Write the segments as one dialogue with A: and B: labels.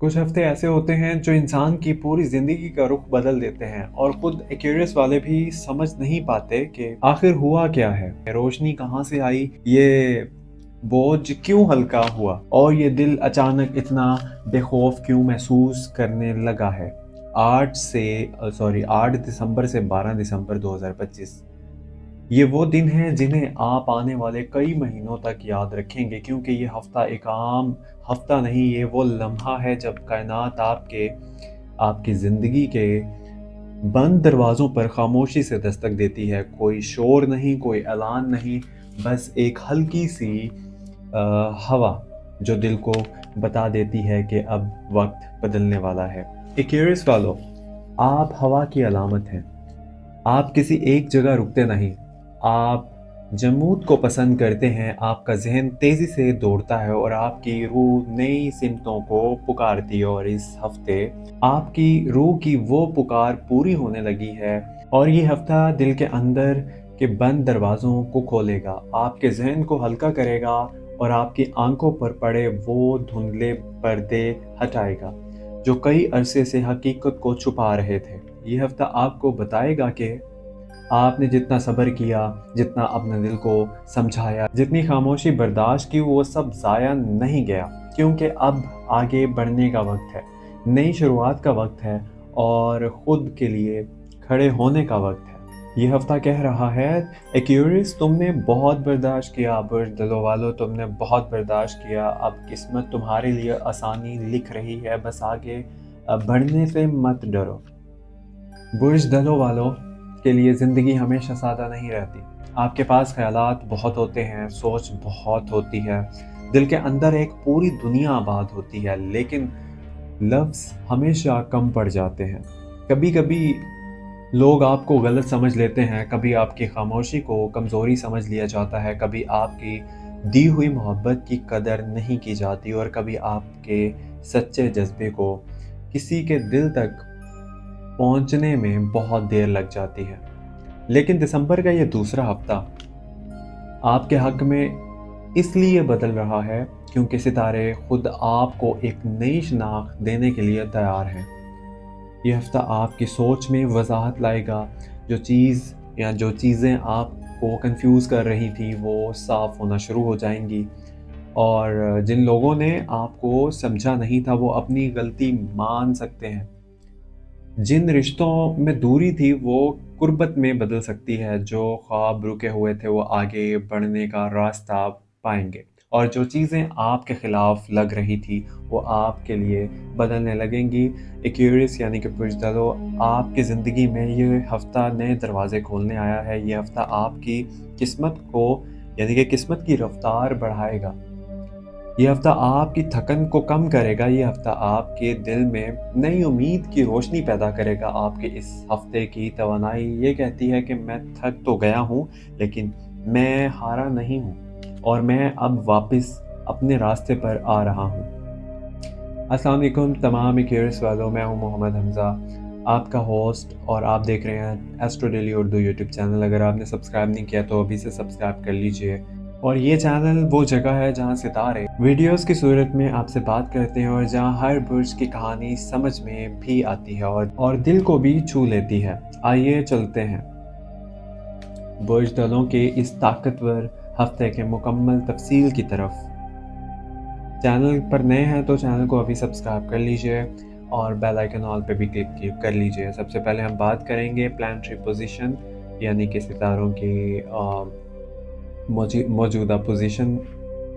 A: کچھ ہفتے ایسے ہوتے ہیں جو انسان کی پوری زندگی کا رخ بدل دیتے ہیں اور خود ایکیورس والے بھی سمجھ نہیں پاتے کہ آخر ہوا کیا ہے، روشنی کہاں سے آئی، یہ بوجھ کیوں ہلکا ہوا اور یہ دل اچانک اتنا بے خوف کیوں محسوس کرنے لگا ہے۔ 8 دسمبر سے 12 دسمبر 2025 یہ وہ دن ہیں جنہیں آپ آنے والے کئی مہینوں تک یاد رکھیں گے، کیونکہ یہ ہفتہ ایک عام ہفتہ نہیں، یہ وہ لمحہ ہے جب کائنات آپ کی زندگی کے بند دروازوں پر خاموشی سے دستک دیتی ہے۔ کوئی شور نہیں، کوئی اعلان نہیں، بس ایک ہلکی سی ہوا جو دل کو بتا دیتی ہے کہ اب وقت بدلنے والا ہے۔ ایکیورس والو، آپ ہوا کی علامت ہیں۔ آپ کسی ایک جگہ رکتے نہیں، آپ جمود کو پسند کرتے ہیں، آپ کا ذہن تیزی سے دوڑتا ہے اور آپ کی روح نئی سمتوں کو پکارتی ہے، اور اس ہفتے آپ کی روح کی وہ پکار پوری ہونے لگی ہے اور یہ ہفتہ دل کے اندر کے بند دروازوں کو کھولے گا، آپ کے ذہن کو ہلکا کرے گا اور آپ کی آنکھوں پر پڑے وہ دھندلے پردے ہٹائے گا جو کئی عرصے سے حقیقت کو چھپا رہے تھے۔ یہ ہفتہ آپ کو بتائے گا کہ آپ نے جتنا صبر کیا، جتنا اپنے دل کو سمجھایا، جتنی خاموشی برداشت کی، وہ سب ضائع نہیں گیا، کیونکہ اب آگے بڑھنے کا وقت ہے، نئی شروعات کا وقت ہے اور خود کے لیے کھڑے ہونے کا وقت ہے۔ یہ ہفتہ کہہ رہا ہے ایکیورس، تم نے بہت برداشت کیا، برج دلوں والو تم نے بہت برداشت کیا، اب قسمت تمہارے لیے آسانی لکھ رہی ہے، بس آگے بڑھنے سے مت ڈرو۔ برج دلوں والو کے لیے زندگی ہمیشہ سادہ نہیں رہتی، آپ کے پاس خیالات بہت ہوتے ہیں، سوچ بہت ہوتی ہے، دل کے اندر ایک پوری دنیا آباد ہوتی ہے، لیکن لفظ ہمیشہ کم پڑ جاتے ہیں۔ کبھی کبھی لوگ آپ کو غلط سمجھ لیتے ہیں، کبھی آپ کی خاموشی کو کمزوری سمجھ لیا جاتا ہے، کبھی آپ کی دی ہوئی محبت کی قدر نہیں کی جاتی اور کبھی آپ کے سچے جذبے کو کسی کے دل تک پہنچنے میں بہت دیر لگ جاتی ہے۔ لیکن دسمبر کا یہ دوسرا ہفتہ آپ کے حق میں اس لیے بدل رہا ہے کیونکہ ستارے خود آپ کو ایک نئی شناخت دینے کے لیے تیار ہیں۔ یہ ہفتہ آپ کی سوچ میں وضاحت لائے گا، جو چیزیں آپ کو کنفیوز کر رہی تھی وہ صاف ہونا شروع ہو جائیں گی، اور جن لوگوں نے آپ کو سمجھا نہیں تھا وہ اپنی غلطی مان سکتے ہیں، جن رشتوں میں دوری تھی وہ قربت میں بدل سکتی ہے، جو خواب رکے ہوئے تھے وہ آگے بڑھنے کا راستہ پائیں گے، اور جو چیزیں آپ کے خلاف لگ رہی تھی وہ آپ کے لیے بدلنے لگیں گی۔ ایکیورس یعنی کہ پرجدلو، آپ کی زندگی میں یہ ہفتہ نئے دروازے کھولنے آیا ہے۔ یہ ہفتہ آپ کی قسمت کی رفتار بڑھائے گا، یہ ہفتہ آپ کی تھکن کو کم کرے گا، یہ ہفتہ آپ کے دل میں نئی امید کی روشنی پیدا کرے گا۔ آپ کے اس ہفتے کی توانائی یہ کہتی ہے کہ میں تھک تو گیا ہوں لیکن میں ہارا نہیں ہوں اور میں اب واپس اپنے راستے پر آ رہا ہوں۔ السلام علیکم تمام ایکیورس والوں، میں ہوں محمد حمزہ، آپ کا ہوسٹ، اور آپ دیکھ رہے ہیں astro daily Urdu YouTube channel. اگر آپ نے سبسکرائب نہیں کیا تو ابھی سے سبسکرائب کر لیجئے، اور یہ چینل وہ جگہ ہے جہاں ستارے ویڈیوز کی صورت میں آپ سے بات کرتے ہیں اور جہاں ہر برج کی کہانی سمجھ میں بھی آتی ہے اور دل کو بھی چھو لیتی ہے۔ آئیے چلتے ہیں برج دلوں کے اس طاقتور ہفتے کے مکمل تفصیل کی طرف۔ چینل پر نئے ہیں تو چینل کو ابھی سبسکرائب کر لیجئے اور بیل آئیکن آل پہ بھی کلک کر لیجئے۔ سب سے پہلے ہم بات کریں گے پلانٹری پوزیشن، یعنی کہ ستاروں کی موجودہ پوزیشن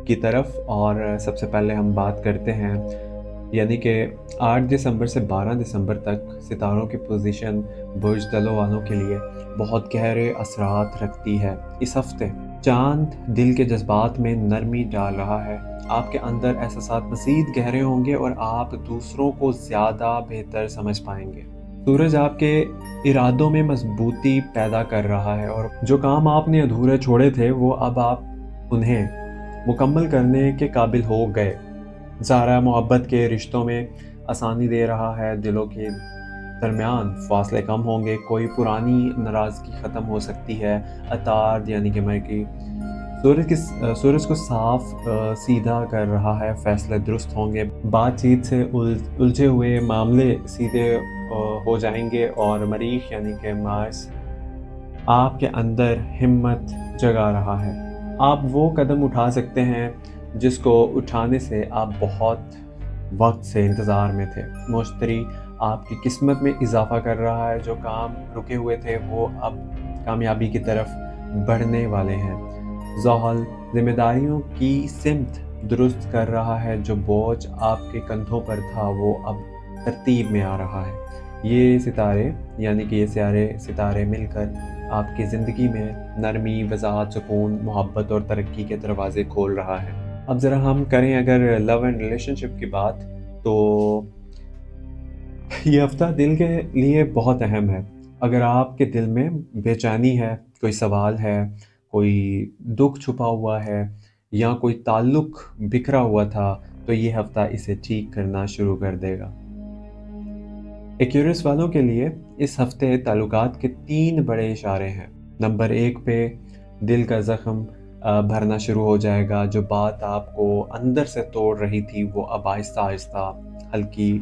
A: کی طرف، اور سب سے پہلے ہم بات کرتے ہیں یعنی کہ 8 دسمبر سے 12 دسمبر تک ستاروں کی پوزیشن برج دلوں والوں کے لیے بہت گہرے اثرات رکھتی ہے۔ اس ہفتے چاند دل کے جذبات میں نرمی ڈال رہا ہے، آپ کے اندر احساسات مزید گہرے ہوں گے اور آپ دوسروں کو زیادہ بہتر سمجھ پائیں گے۔ سورج آپ کے ارادوں میں مضبوطی پیدا کر رہا ہے اور جو کام آپ نے ادھورے چھوڑے تھے وہ اب آپ انہیں مکمل کرنے کے قابل ہو گئے۔ زارا محبت کے رشتوں میں آسانی دے رہا ہے، دلوں کے درمیان فاصلے کم ہوں گے، کوئی پرانی ناراضگی ختم ہو سکتی ہے۔ عطارد یعنی کہ مرکری سورج کو صاف سیدھا کر رہا ہے، فیصلے درست ہوں گے، بات چیت سے الجھے ہوئے معاملے سیدھے ہو جائیں گے، اور مریخ یعنی کہ مارس آپ کے اندر ہمت جگا رہا ہے۔ آپ وہ قدم اٹھا سکتے ہیں جس کو اٹھانے سے آپ بہت وقت سے انتظار میں تھے۔ مشتری آپ کی قسمت میں اضافہ کر رہا ہے، جو کام رکے ہوئے تھے وہ اب کامیابی کی طرف بڑھنے والے ہیں۔ زحل ذمہ داریوں کی سمت درست کر رہا ہے، جو بوجھ آپ کے کندھوں پر تھا وہ اب ترتیب میں آ رہا ہے۔ یہ ستارے یعنی کہ یہ ستارے مل کر آپ کی زندگی میں نرمی، وضاحت، سکون، محبت اور ترقی کے دروازے کھول رہا ہے۔ اب ذرا ہم کریں اگر لو اینڈ ریلیشن شپ کی بات، تو یہ ہفتہ دل کے لیے بہت اہم ہے۔ اگر آپ کے دل میں بے چینی ہے، کوئی سوال ہے، کوئی دکھ چھپا ہوا ہے یا کوئی تعلق بکھرا ہوا تھا، تو یہ ہفتہ اسے ٹھیک کرنا شروع کر دے گا۔ ایکیورس والوں کے لیے اس ہفتے تعلقات کے 3 بڑے اشارے ہیں۔ نمبر 1 پہ دل کا زخم بھرنا شروع ہو جائے گا، جو بات آپ کو اندر سے توڑ رہی تھی وہ اب آہستہ آہستہ ہلکی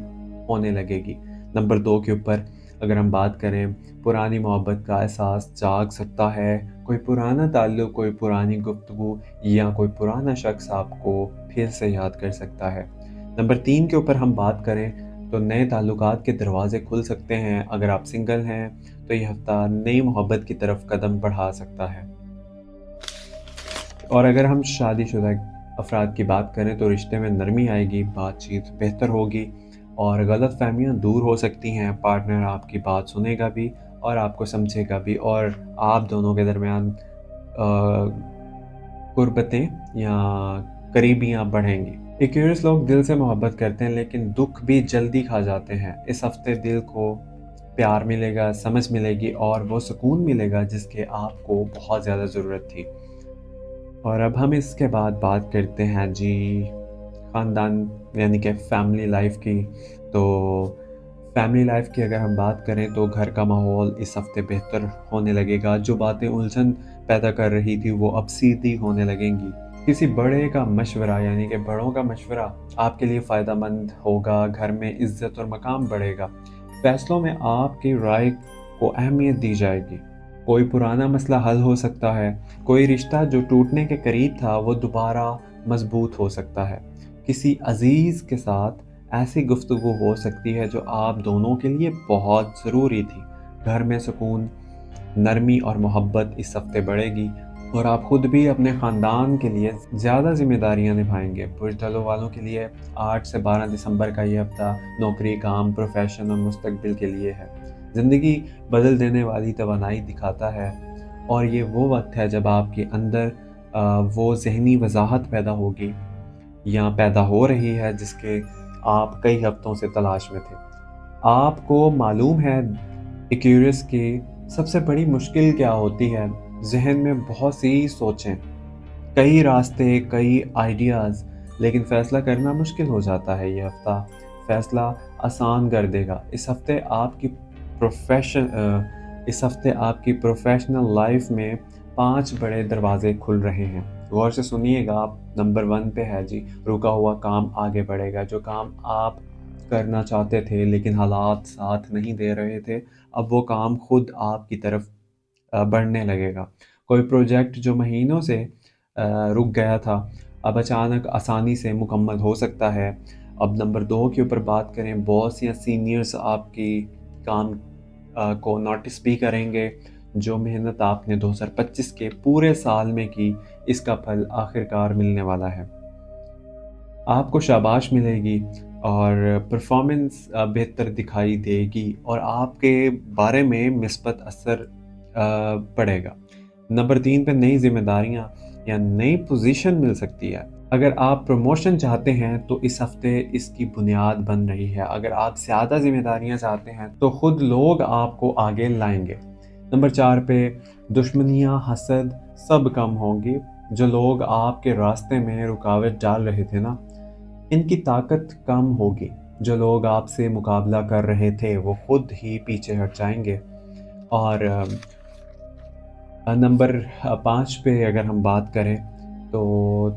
A: ہونے لگے گی۔ نمبر 2 کے اوپر اگر ہم بات کریں، پرانی محبت کا احساس جاگ سکتا ہے، کوئی پرانا تعلق، کوئی پرانی گفتگو یا کوئی پرانا شخص آپ کو پھر سے یاد کر سکتا ہے۔ نمبر 3 کے اوپر ہم بات کریں تو نئے تعلقات کے دروازے کھل سکتے ہیں۔ اگر آپ سنگل ہیں تو یہ ہفتہ نئی محبت کی طرف قدم بڑھا سکتا ہے۔ اور اگر ہم شادی شدہ افراد کی بات کریں تو رشتے میں نرمی آئے گی، بات چیت بہتر ہوگی اور غلط فہمیاں دور ہو سکتی ہیں۔ پارٹنر آپ کی بات سنے گا بھی اور آپ کو سمجھے گا بھی، اور آپ دونوں کے درمیان قربتیں یا قریبیاں بڑھیں گی۔ ایکیورس لوگ دل سے محبت کرتے ہیں لیکن دکھ بھی جلدی کھا جاتے ہیں۔ اس ہفتے دل کو پیار ملے گا، سمجھ ملے گی اور وہ سکون ملے گا جس کے آپ کو بہت زیادہ ضرورت تھی۔ اور اب ہم اس کے بعد بات کرتے ہیں جی خاندان یعنی کہ فیملی لائف کی۔ تو فیملی لائف کی اگر ہم بات کریں تو گھر کا ماحول اس ہفتے بہتر ہونے لگے گا، جو باتیں الجھن پیدا کر رہی تھی وہ اب سیدھی ہونے لگیں گی۔ کسی بڑے کا مشورہ یعنی کہ بڑوں کا مشورہ آپ کے لیے فائدہ مند ہوگا، گھر میں عزت اور مقام بڑھے گا، فیصلوں میں آپ کی رائے کو اہمیت دی جائے گی، کوئی پرانا مسئلہ حل ہو سکتا ہے، کوئی رشتہ جو ٹوٹنے کے قریب تھا وہ دوبارہ مضبوط ہو سکتا ہے، کسی عزیز کے ساتھ ایسی گفتگو ہو سکتی ہے جو آپ دونوں کے لیے بہت ضروری تھی۔ گھر میں سکون، نرمی اور محبت اس ہفتے بڑھے گی اور آپ خود بھی اپنے خاندان کے لیے زیادہ ذمہ داریاں نبھائیں گے۔ بزدلوں والوں کے لیے 8 سے 12 دسمبر کا یہ ہفتہ نوکری، کام، پروفیشن اور مستقبل کے لیے ہے۔ زندگی بدل دینے والی توانائی دکھاتا ہے اور یہ وہ وقت ہے جب آپ کے اندر وہ ذہنی وضاحت پیدا ہوگی یا پیدا ہو رہی ہے جس کے آپ کئی ہفتوں سے تلاش میں تھے۔ آپ کو معلوم ہے ایکیورس کی سب سے بڑی مشکل کیا ہوتی ہے؟ ذہن میں بہت سی سوچیں، کئی راستے، کئی آئیڈیاز، لیکن فیصلہ کرنا مشکل ہو جاتا ہے۔ یہ ہفتہ فیصلہ آسان کر دے گا۔ اس ہفتے آپ کی پروفیشنل لائف میں 5 بڑے دروازے کھل رہے ہیں۔ غور سے سنیے گا آپ۔ نمبر 1 پہ ہے جی رکا ہوا کام آگے بڑھے گا، جو کام آپ کرنا چاہتے تھے لیکن حالات ساتھ نہیں دے رہے تھے، اب وہ کام خود آپ کی طرف بڑھنے لگے گا۔ کوئی پروجیکٹ جو مہینوں سے رک گیا تھا اب اچانک آسانی سے مکمل ہو سکتا ہے۔ اب نمبر 2 کے اوپر بات کریں، باس یا سینئرز آپ کی کام کو نوٹس بھی کریں گے، جو محنت آپ نے 2025 کے پورے سال میں کی اس کا پھل آخرکار ملنے والا ہے۔ آپ کو شاباش ملے گی اور پرفارمنس بہتر دکھائی دے گی اور آپ کے بارے میں مثبت اثر پڑے گا۔ نمبر 3 پہ نئی ذمہ داریاں یا نئی پوزیشن مل سکتی ہے۔ اگر آپ پروموشن چاہتے ہیں تو اس ہفتے اس کی بنیاد بن رہی ہے۔ اگر آپ زیادہ ذمہ داریاں چاہتے ہیں تو خود لوگ آپ کو آگے لائیں گے۔ نمبر 4 پہ دشمنیاں، حسد سب کم ہوں گی۔ جو لوگ آپ کے راستے میں رکاوٹ ڈال رہے تھے نا، ان کی طاقت کم ہوگی۔ جو لوگ آپ سے مقابلہ کر رہے تھے وہ خود ہی پیچھے ہٹ جائیں گے۔ اور نمبر 5 پہ اگر ہم بات کریں تو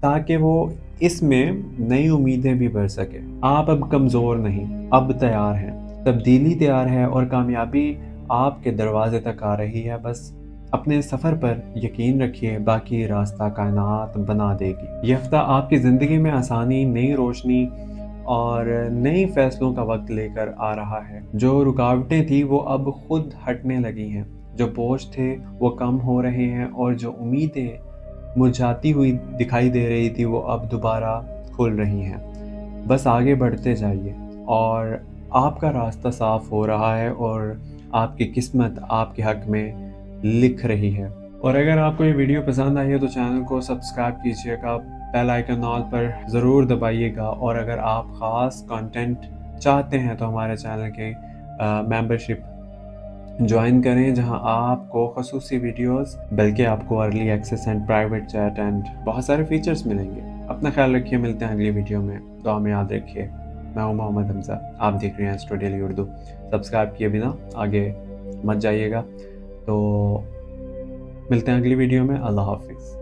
A: تاکہ وہ اس میں نئی امیدیں بھی بھر سکے۔ آپ اب کمزور نہیں، اب تیار ہیں، تبدیلی تیار ہے اور کامیابی آپ کے دروازے تک آ رہی ہے۔ بس اپنے سفر پر یقین رکھیے، باقی راستہ کائنات بنا دے گی۔ یہ ہفتہ آپ کی زندگی میں آسانی، نئی روشنی اور نئی فیصلوں کا وقت لے کر آ رہا ہے۔ جو رکاوٹیں تھیں وہ اب خود ہٹنے لگی ہیں، جو بوجھ تھے وہ کم ہو رہے ہیں اور جو امیدیں مرجھاتی ہوئی دکھائی دے رہی تھی وہ اب دوبارہ کھل رہی ہیں۔ بس آگے بڑھتے جائیے اور آپ کا راستہ صاف ہو رہا ہے اور آپ کی قسمت آپ کے حق میں لکھ رہی ہے۔ اور اگر آپ کو یہ ویڈیو پسند آئی ہے تو چینل کو سبسکرائب کیجیے گا، بیل آئیکن آل پر ضرور دبائیے گا، اور اگر آپ خاص کنٹینٹ چاہتے ہیں تو ہمارے چینل کے ممبرشپ جوائن کریں، جہاں آپ کو خصوصی ویڈیوز، بلکہ آپ کو early access and private cheat and بہت سارے فیچرز ملیں گے۔ اپنا خیال رکھیے، ملتے ہیں اگلی ویڈیو میں، دعا میں یاد رکھیے۔ میں ہوں محمد حمزہ، آپ دیکھ رہے ہیں ایسٹرو ڈیلی اردو۔ سبسکرائب کیے بنا آگے مت جائیے گا۔ تو ملتے ہیں اگلی ویڈیو میں۔ اللہ حافظ۔